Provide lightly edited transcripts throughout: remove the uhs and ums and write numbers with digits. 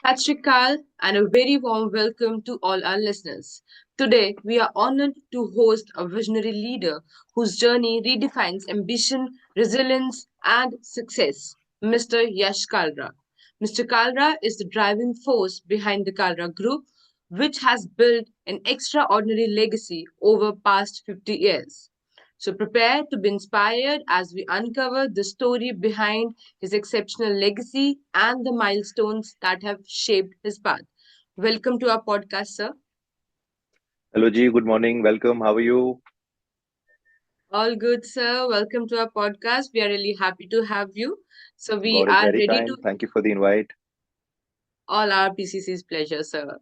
That's Shrikal, and a very warm welcome to all our listeners. Today, we are honored to host a visionary leader whose journey redefines ambition, resilience, and success, Mr. Yash Kalra. Mr. Kalra is the driving force behind the Kalra Group, which has built an extraordinary legacy over past 50 years. So prepare to be inspired as we uncover the story behind his exceptional legacy and the milestones that have shaped his path. Welcome to our podcast, sir. Hello, G. Good morning. Welcome. How are you? All good, sir. Welcome to our podcast. We are really happy to have you. So we God is are very ready to kind. Thank you for the invite. all our PCC's pleasure, sir.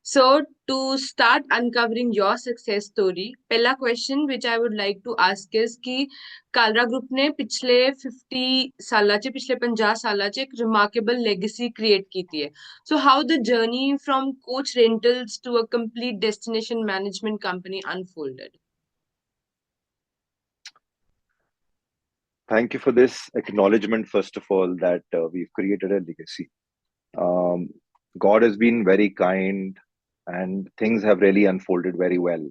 So, to start uncovering your success story, पहला question which I would like to ask is कि Kalra group ने पिछले 50 सालाचे पिछले 50 सालाचे एक remarkable legacy create की थी है. So, how the journey from coach rentals to a complete destination management company unfolded? Thank you for this acknowledgement, first of all, that we've created a legacy. Um, God has been very kind and things have really unfolded very well.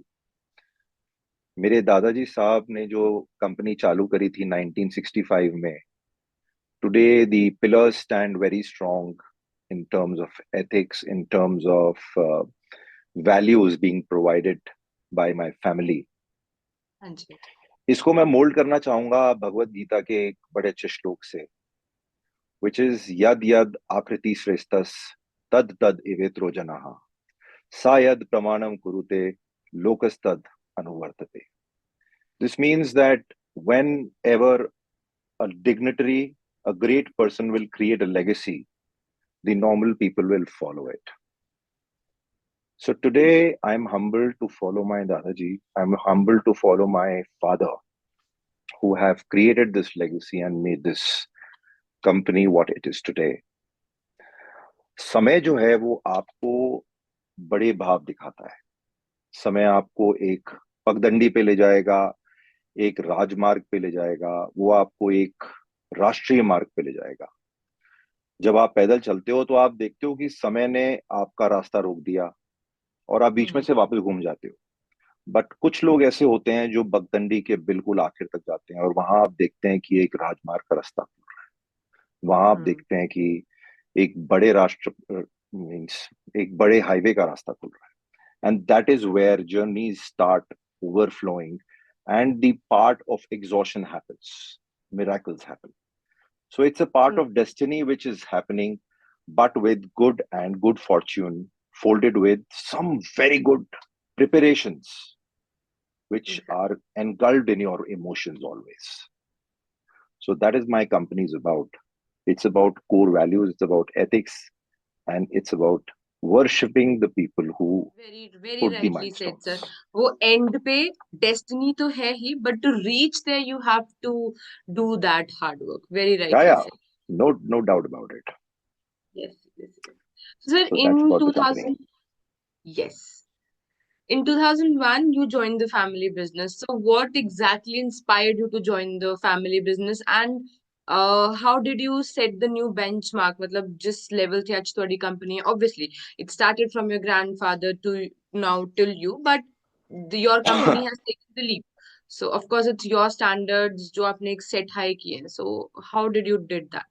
मेरे दादाजी साहब ने जो company चालू करी थी 1965 में, today the pillars stand very strong in terms of ethics, in terms of values being provided by my family. हाँ जी. इसको मैं मोल्ड करना चाहूंगा भगवत गीता के एक बड़े अच्छे श्लोक से, which is yad yad akriti shrestас tad tad ivetro janaha sa yad pramanam kurute lokastad anuvartate. This means that whenever a dignitary, a great person will create a legacy, the normal people will follow it. So today I'm humbled to follow my Dadaji. I'm humbled to follow my father who have created this legacy and made this company what it is today. समय जो है वो आपको बड़े भाव दिखाता है. समय आपको एक पगडंडी पे ले जाएगा, एक राजमार्ग पे ले जाएगा, वो आपको एक राष्ट्रीय मार्ग पे ले जाएगा. जब आप पैदल चलते हो तो आप देखते हो कि समय ने आपका रास्ता रोक दिया और आप बीच में हम्म. से वापस घूम जाते हो. बट कुछ लोग ऐसे होते हैं जो पगडंडी के बिल्कुल आखिर तक जाते हैं और वहां आप देखते हैं कि एक राजमार्ग का रास्ता, वहां आप हम्म. देखते हैं कि एक बड़े राष्ट्र मीन्स एक बड़े हाईवे का रास्ता खुल रहा है. And that is where journeys start overflowing and the part of exhaustion happens. Miracles happen. So it's a part hmm. of destiny which is happening, but with good and good fortune, folded with some very good preparations, which Exactly. are engulfed in your emotions always. So that is my company is about. It's about core values, it's about ethics, and it's about worshipping the people who Very, very put the rightly said, sir. milestones. वो end पे destiny तो है ही, but to reach there you have to do that hard work. Very Yeah, rightly yeah, said. no doubt about it. Yes, yes, yes. So, sir, So that's in about the company. 2000, yes, in 2001, you joined the family business. So, what exactly inspired you to join the family business, and how did you set the new benchmark? मतलब जिस level थे आज तुम्हारी company है, obviously it started from your grandfather to now till you, but your company has taken the leap. So, of course, it's your standards जो आपने एक set high किए हैं. So, how did you did that?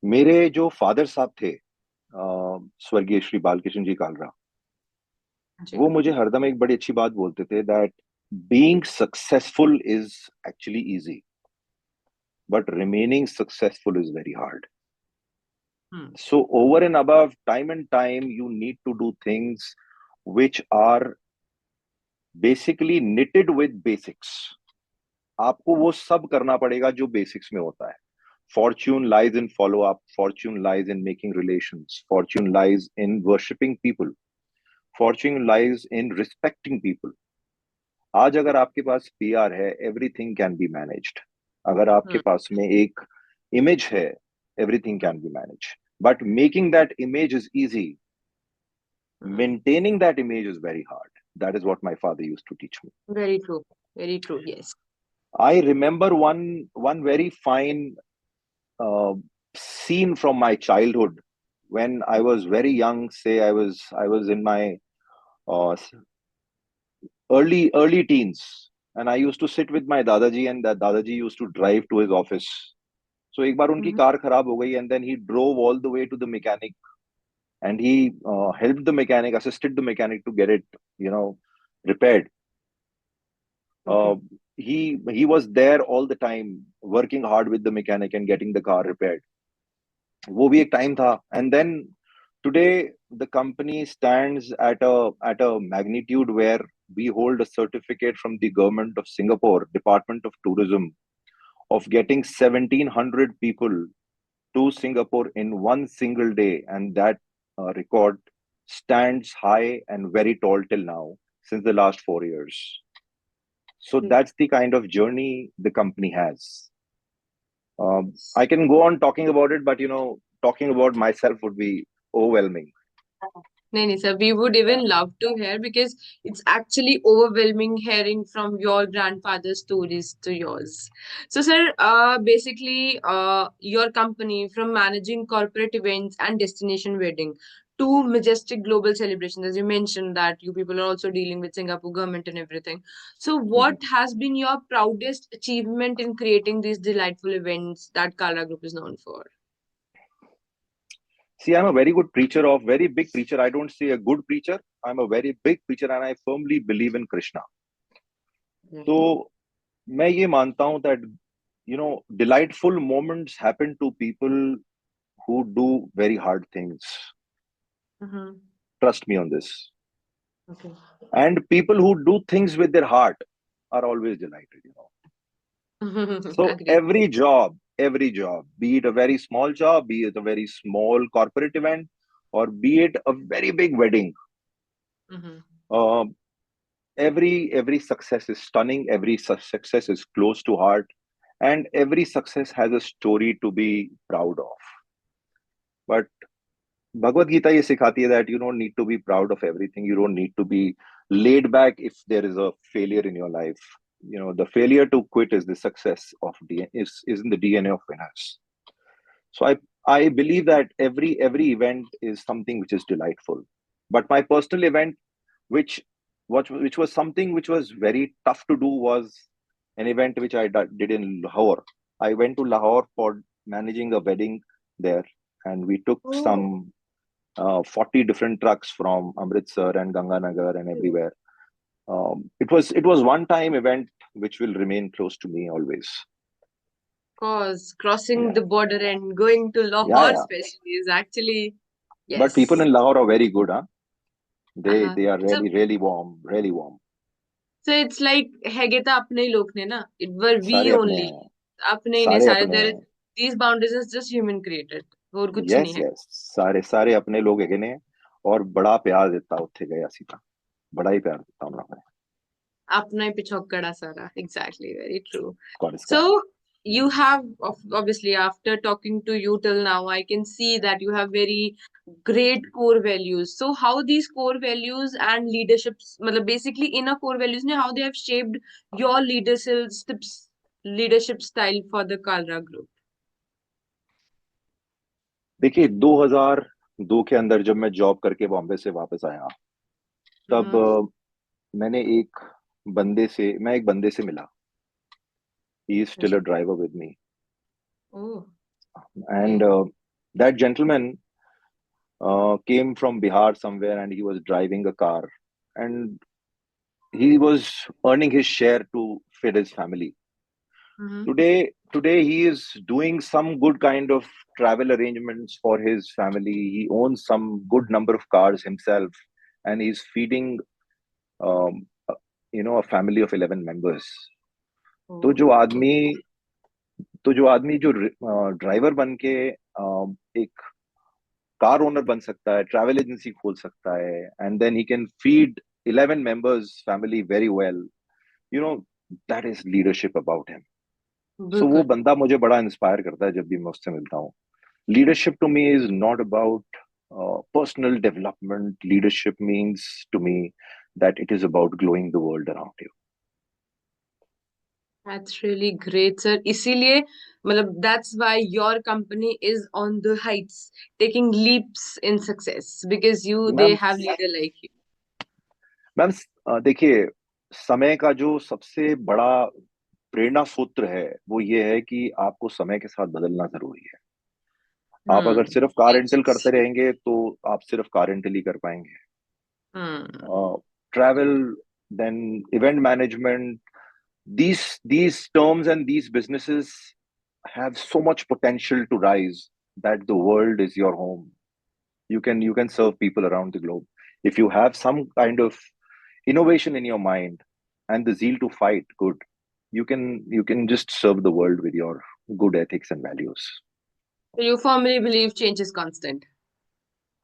मेरे जो father साहब थे, स्वर्गीय श्री बालकृष्ण जी कालरा, जी. वो मुझे हरदम एक बड़ी अच्छी बात बोलते थे that being successful is actually easy, but remaining successful is very hard. Hmm. So over and above, time and time, you need to do things which are basically knitted with basics. आपको वो सब करना पड़ेगा जो basics में होता है. Fortune lies in follow up, fortune lies in making relations, fortune lies in worshipping people, fortune lies in respecting people. आज अगर आपके पास पीआर है, एवरीथिंग कैन बी मैनेज्ड. अगर आपके Hmm. पास में एक इमेज है, everything Hmm. Can be manage. But making that image is easy, Hmm. maintaining that image is very hard. That is what my father used to teach me. Very true. Very true. Yes. I remember one very fine uh, seen from my childhood when I was very young. Say I was in my uh, early teens, and I used to sit with my Dadaji, and that Dadaji used to drive to his office. So एक बार उनकी Mhm. Car खराब हो गई, and then he drove all the way to the mechanic, and he helped the mechanic, assisted the mechanic to get it, repaired. Okay. Uh, he was there all the time, working hard with the mechanic and getting the car repaired. वो भी एक time था. And then today the company stands at a magnitude where we hold a certificate from the government of Singapore, Department of Tourism, of getting 1,700 people to Singapore in one single day, and that record stands high and very tall till now since the last 4 years. So Okay. that's the kind of journey the company has. I can go on talking about it, but talking about myself would be overwhelming. No, no, sir. We would Yeah. even love to hear because it's actually overwhelming hearing from your grandfather's stories to yours. So, sir, basically, your company from managing corporate events and destination wedding to majestic global celebrations, as you mentioned that you people are also dealing with Singapore government and everything. So, what Mhm. has been your proudest achievement in creating these delightful events that Kala Group is known for? See, I'm a very good preacher, of very big preacher. I don't say a good preacher. I'm a very big preacher, and I firmly believe in Krishna. तो मैं ये मानता हूँ that delightful moments happen to people who do very hard things. Mm-hmm. Trust me on this. Okay. And people who do things with their heart are always delighted. So Agreed. every job, be it a very small job, be it a very small corporate event, or be it a very big wedding, Mm-hmm. uh, every success is stunning. Every success is close to heart, and every success has a story to be proud of. But Bhagavad Gita ये सिखाती है that you don't need to be proud of everything. You don't need to be laid back if there is a failure in your life. The failure to quit is the success of is in the DNA of winners. So I believe that every event is something which is delightful. But my personal event, which which was something which was very tough to do, was an event which I did in Lahore. I went to Lahore for managing a wedding there, and we took Oh, some 40 different trucks from Amritsar and Ganganagar and everywhere. It was one time event which will remain close to me always. cause crossing Yeah, the border and going to yeah, Lahore yeah. especially is actually But people yes. in Lahore are very good, huh? They Uh-huh. they are So really warm, really warm. so it's like हैगे तो अपने ही लोग ने ना. It were we सारे अपने only. हैं, अपने ही ने सारे सारे अपने there. हैं. These boundaries is just human created. और कुछ यस नहीं है. यस, सारे सारे अपने लोग हैगे ने. और बड़ा प्यार देता उत्थे गए ਅਸੀਂ ਤਾਂ बड़ा ही प्यार देता ਉਹਨਾਂ ने. अपना ही पिछोकड़ा सारा. Exactly, very true. God is So kind. you have obviously after talking to you till now, I can see that you have very great core values. So how these core values and leaderships, मतलब basically in a core values ने how they have shaped your leadership style for the Kalra group. देखिए 2002 के अंदर जब मैं job करके बॉम्बे से वापस आया, तब Mm-hmm. मैंने मैं एक बंदे से मिला. He is still a driver with me, Oh, and okay. that gentleman came from Bihar somewhere, and he was driving a car, and he was earning his share to feed his family. Mm-hmm. Today he is doing some good kind of travel arrangements for his family. He owns some good number of cars himself, and he's feeding um, a family of 11 members. तो Oh, जो okay. आदमी तो जो आदमी जो driver बन के एक कार ओनर बन सकता है, ट्रैवल एजेंसी खोल सकता है, and then he can feed 11 members family very well. you know that is leadership about him. So वो बिल्कुल. बंदा मुझे बड़ा इंस्पायर करता है जब भी मैं उससे मिलता हूँ. Leadership to me is not about personal development. Leadership means to me that it is about growing the world around you. That's really great, sir. इसीलिए मतलब that's why your company is on the heights, taking leaps in success because they ma'am have leader like you. Ma'am देखिए, समय का जो सबसे बड़ा प्रेरणा सूत्र है वो ये है कि आपको समय के साथ बदलना जरूरी है। आप अगर Hmm. सिर्फ कार रेंटल करते रहेंगे तो आप सिर्फ कार रेंटल ही कर पाएंगे। Hmm. Travel, then event management, these terms and these businesses have so much potential to rise, that the world is your home. You can serve people around the globe if you have some kind of innovation in your mind and the zeal to fight good. You can just serve the world with your good ethics and values. So you firmly believe change is constant.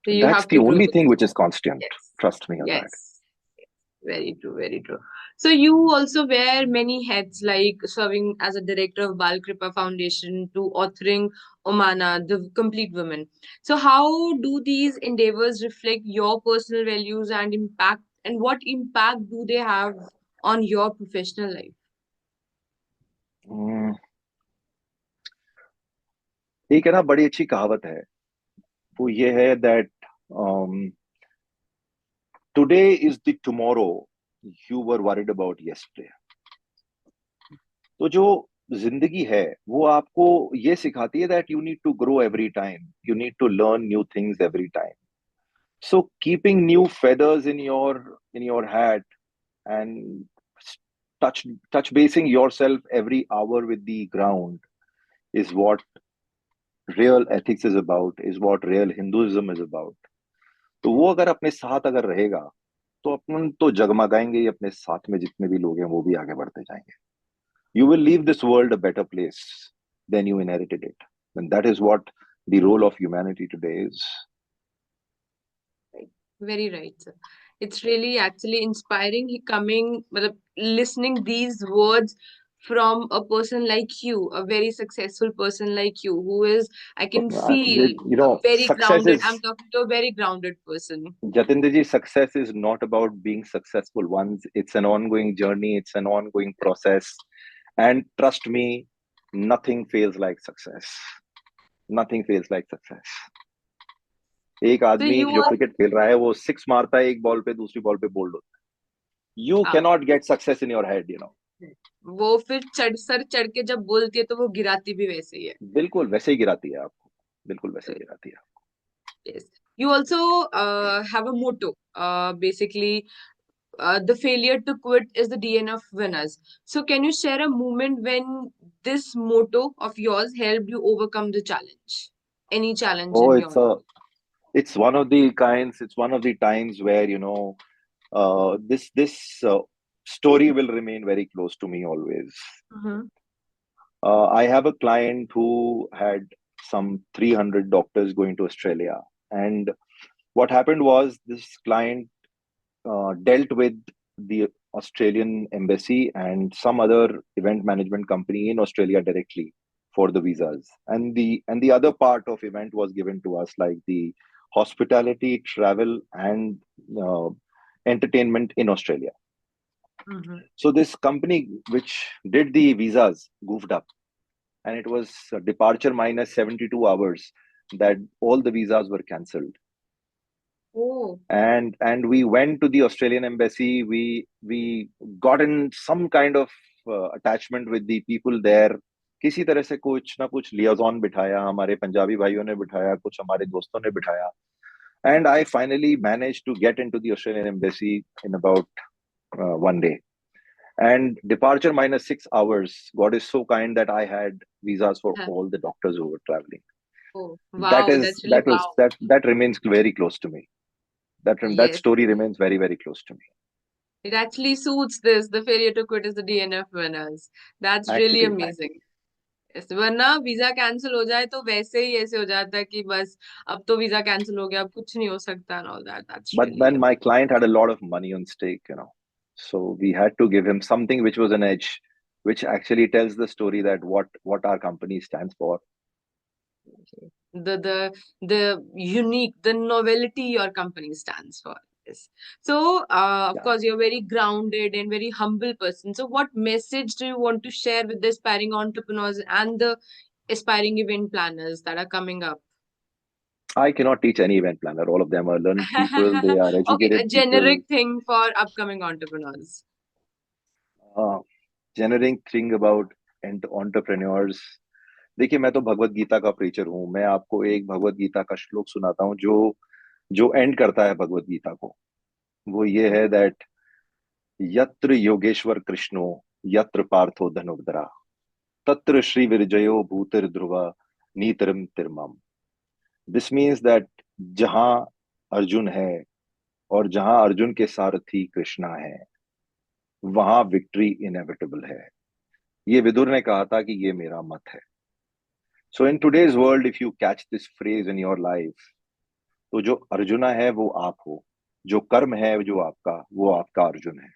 So you That's have the to grow only with thing it. which is constant. Yes. Trust me on that. Yes. Very true, very true. So you also wear many hats, like serving as a director of Bal Kripa Foundation to authoring Omana, the Complete Woman. So how do these endeavors reflect your personal values and impact, and what impact do they have on your professional life? हम्म, एक है ना, बड़ी अच्छी कहावत है। वो ये है that today is the tomorrow you were worried about yesterday. तो जो जिंदगी है वो आपको ये सिखाती है that you need to grow every time, you need to learn new things every time. So keeping new feathers in your hat and touch touch basing yourself every hour with the ground is what real ethics is about, is what real Hinduism is about. तो वो अगर अपने साथ अगर रहेगा तो अपन तो जगमगाएंगे ही, अपने साथ में जितने भी लोग हैं वो भी आगे बढ़ते जाएंगे। You will leave this world a better place than you inherited it, and that is what the role of humanity today is. Right. Very right, sir. It's really actually inspiring coming, matlab, listening these words from a person like you, a very successful person like you, who is, I can feel a very Success grounded. is, I'm talking to a very grounded person. Jatinder ji, success is not about being successful once. It's an ongoing journey. It's an ongoing process. And trust me, nothing feels like success. Nothing feels like success. एक So आदमी you जो are, cricket खेल रहा है वो six मारता है एक बॉल पे, दूसरी बॉल पे बोल्ड होता है। यू हाँ, cannot get success in your head. वो फिर सर चढ़ के जब बोलती है तो वो गिराती भी वैसे ही है. बिल्कुल वैसे ही गिराती है आपको, बिल्कुल वैसे ही गिराती है। Yes. You also have a motto, basically, the failure to quit is the DNA of winners. So, can you share a moment when this motto of yours helped you overcome the challenge? Any challenge Oh, in it's your a it's one of the kinds, it's one of the times where this story will remain very close to me always. life? I have a client who had some 300 doctors going to Australia, and what happened was this client dealt with the Australian embassy and some other event management company in Australia directly for the visas. And the other part of event was given to us, like the hospitality, travel, and uh, entertainment in Australia. Mm-hmm. So this company which did the visas goofed up, and it was a departure minus 72 hours that all the visas were cancelled. Oh. And we went to the Australian embassy. We got in some kind of attachment with the people there. किसी तरह से कुछ ना कुछ लियाजॉन बिठाया, हमारे पंजाबी भाइयों ने बिठाया, कुछ हमारे दोस्तों ने बिठाया, and I finally managed to get into the Australian embassy in about one day. And departure minus 6 hours, God is so kind that I had visas for Huh. all the doctors who were traveling. Oh, that wow, is that's really that was wow. that remains very close to me. That Yes, story remains very, very close to me. it actually suits this. The failure to quit is the DNA of winners. That's really Actually, amazing. Yes, वरना visa cancel हो जाए तो वैसे ही ऐसे हो जाता है कि बस अब तो वीजा कैंसिल हो गया, अब कुछ नहीं हो सकता and all that. That's but really then my client had a lot of money on stake. So we had to give him something which was an edge, which actually tells the story that what our company stands for. the unique, the novelty your company stands for. Yes. So, of Yeah. course, you're very grounded and very humble person. So, what message do you want to share with the aspiring entrepreneurs and the aspiring event planners that are coming up? I cannot teach any event planner. All of them are learned people. They are Okay, a educated people. generic thing for upcoming entrepreneurs. Uh, generic thing about entrepreneurs. देखिए, मैं तो भगवत गीता का preacher हूँ। मैं आपको एक भगवत गीता का श्लोक सुनाता हूँ जो जो एंड करता है भगवत गीता को। वो ये है दैट यत्र योगेश्वर कृष्णो यत्र पार्थो धनुर्धरा तत्र Shri विरजयो भूतिर Dhruva नीतरम तिरमम। This means that जहां अर्जुन है और जहां अर्जुन के सारथी कृष्णा है, वहां विक्ट्री इनएविटेबल है। ये विदुर ने कहा था कि ये मेरा मत है। So in today's world if you catch this phrase in your life, तो जो अर्जुना है वो आप हो, जो कर्म है जो आपका, वो आपका अर्जुन है,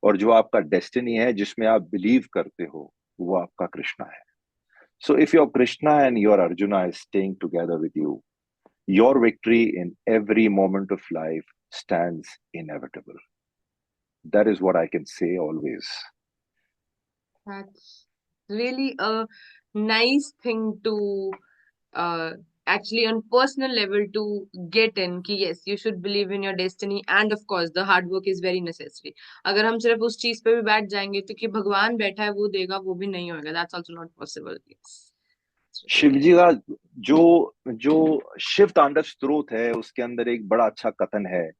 और जो आपका डेस्टिनी है जिसमें आप बिलीव करते हो, वो आपका कृष्णा है। So if your Krishna and your arjuna is staying together with you, your victory in every moment of life stands inevitable. That is what I can say always. That's really a nice thing to uh, actually on personal level to get in कि yes you should believe in your destiny and of course the hard work is very necessary. अगर हम सिर्फ उस चीज पे भी बैठ जाएंगे तो कि भगवान बैठा है वो देगा, वो भी नहीं होगा. That's also not possible. Yes. It's really Shiv very जी का जो जो शिव तांडव स्तोत्र है, उसके अंदर एक बड़ा अच्छा कथन है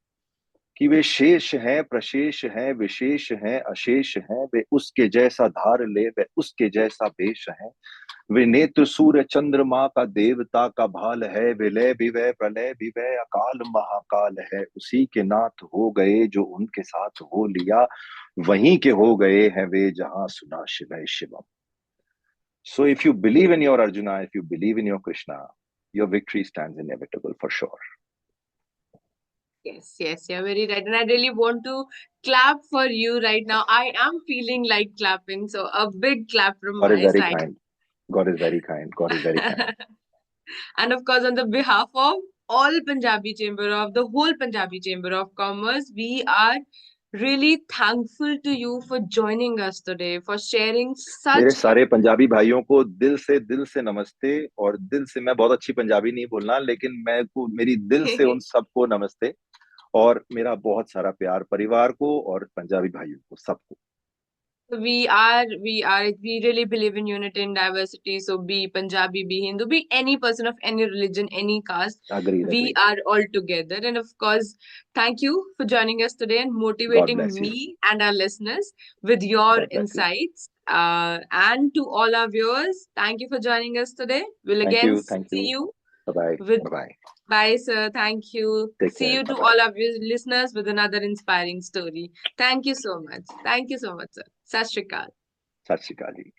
कि वे शेष हैं, प्रशेष हैं, विशेष हैं, अशेष हैं, वे उसके जैसा धार ले, वे उसके जैसा भेष हैं, वे नेत्र सूर्य चंद्रमा का देवता का भाल है, विलय भी वह प्रलय भी वह अकाल महाकाल है, उसी के नाथ हो गए जो उनके साथ हो लिया, वहीं के हो गए हैं वे जहां सुना शिवय Shivam. So if you believe in your Arjuna, if you believe in your Krishna, your victory stands inevitable for sure. yes, yes, you're very right. And I really want to clap for you right now. I am feeling like clapping. So a big clap from God is my very side. kind. God is very kind. God is very kind. And of course, on the behalf of all Punjabi Chamber of the whole Punjabi Chamber of Commerce, we are really thankful to you for joining us today, for sharing मेरे such सारे पंजाबी भाइयों को दिल से नमस्ते। और दिल से, मैं बहुत अच्छी पंजाबी नहीं बोलना, लेकिन मैं को मेरी दिल से उन सबको नमस्ते, और मेरा बहुत सारा प्यार परिवार को और पंजाबी भाइयों को सबको। we really believe in unity and diversity. So be Punjabi, be Hindu, be any person of any religion, any caste. Agreed, We agreed. are all together. And of course, thank you for joining us today and God motivating bless you. me and our listeners with your God bless you. insights. And to all our viewers, thank you for joining us today. We'll Thank again you. Thank see you. you Bye bye. with Bye bye. bye, sir. Thank you. Take See care. you Bye to bye. all of you listeners with another inspiring story. Thank you so much. Thank you so much, sir. Sat Shri Akal. सत श्री अकाल जी।